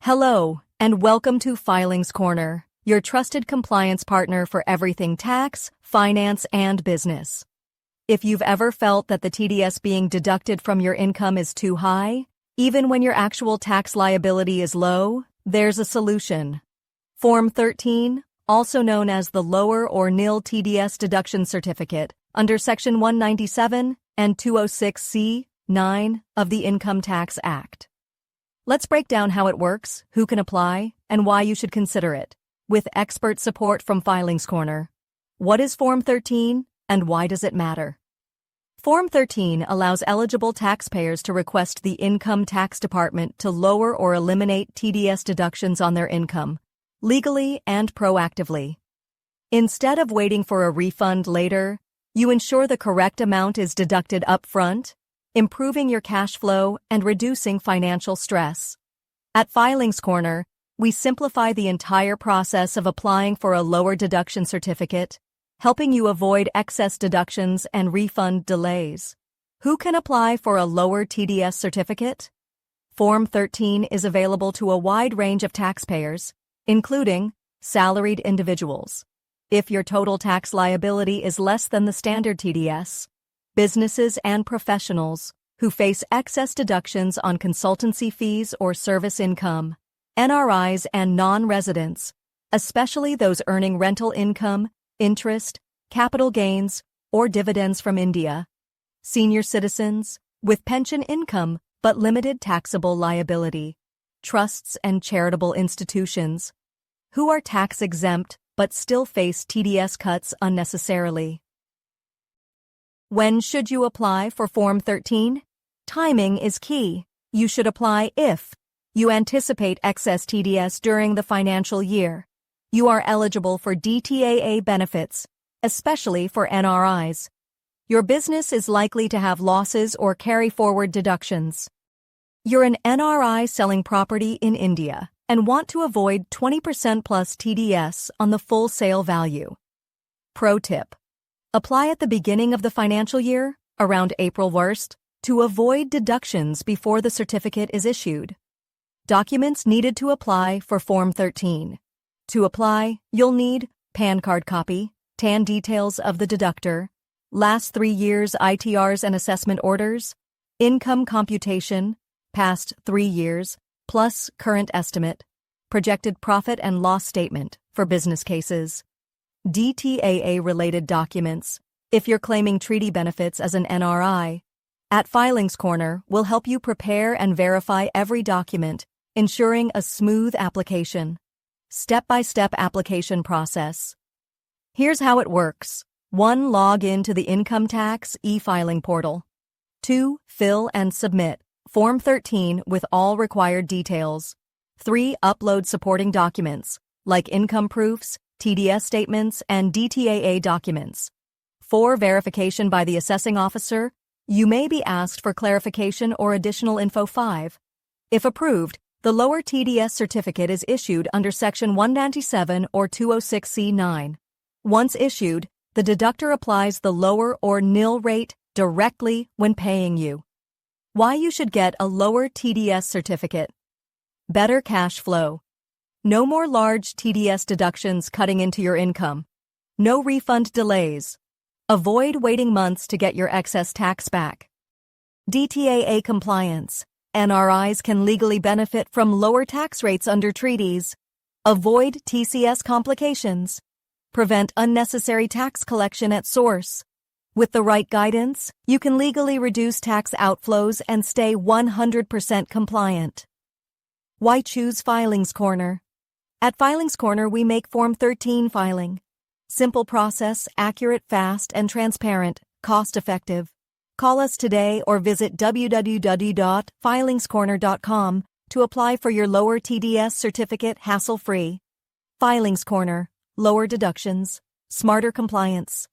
Hello, and welcome to Filings Corner, your trusted compliance partner for everything tax, finance, and business. If you've ever felt that the TDS being deducted from your income is too high, even when your actual tax liability is low, there's a solution. Form 13, also known as the Lower or NIL TDS Deduction Certificate, under Section 197 and 206(c)(9) of the Income Tax Act. Let's break down how it works, who can apply, and why you should consider it, with expert support from Filings Corner. What is Form 13, and why does it matter? Form 13 allows eligible taxpayers to request the Income Tax Department to lower or eliminate TDS deductions on their income, legally and proactively. Instead of waiting for a refund later, you ensure the correct amount is deducted up front, improving your cash flow and reducing financial stress. At Filings Corner, we simplify the entire process of applying for a lower deduction certificate, helping you avoid excess deductions and refund delays. Who can apply for a lower TDS certificate? Form 13 is available to a wide range of taxpayers, including salaried individuals. If your total tax liability is less than the standard TDS, businesses and professionals who face excess deductions on consultancy fees or service income, NRIs and non-residents, especially those earning rental income, interest, capital gains, or dividends from India, senior citizens with pension income but limited taxable liability, trusts and charitable institutions who are tax-exempt but still face TDS cuts unnecessarily. When should you apply for Form 13? Timing is key. You should apply if you anticipate excess TDS during the financial year. You are eligible for DTAA benefits, especially for NRIs. Your business is likely to have losses or carry forward deductions. You're an NRI selling property in India and want to avoid 20% plus TDS on the full sale value. Pro tip: apply at the beginning of the financial year, around April 1st, to avoid deductions before the certificate is issued. Documents needed to apply for Form 13. To apply, you'll need PAN card copy, TAN details of the deductor, last 3 years ITRs and assessment orders, income computation, past 3 years, plus current estimate, projected profit and loss statement for business cases, DTAA-related documents. If you're claiming treaty benefits as an NRI, at Filings Corner, we'll help you prepare and verify every document, ensuring a smooth application. Step-by-step application process. Here's how it works. 1. Log in to the Income Tax e-filing portal. 2. Fill and submit Form 13 with all required details. 3. Upload supporting documents, like income proofs, TDS statements, and DTAA documents. 4. Verification by the assessing officer. You may be asked for clarification or additional info. 5. If approved, the Lower TDS certificate is issued under Section 197 or 206(c)(9). Once issued, the deductor applies the lower or nil rate directly when paying you. Why you should get a lower TDS certificate. Better cash flow. No more large TDS deductions cutting into your income. No refund delays. Avoid waiting months to get your excess tax back. DTAA compliance. NRIs can legally benefit from lower tax rates under treaties. Avoid TCS complications. Prevent unnecessary tax collection at source. With the right guidance, you can legally reduce tax outflows and stay 100% compliant. Why choose Filings Corner? At Filings Corner, we make Form 13 filing. Simple process, accurate, fast, and transparent, cost-effective. Call us today or visit www.filingscorner.com to apply for your lower TDS certificate hassle-free. Filings Corner, lower deductions, smarter compliance.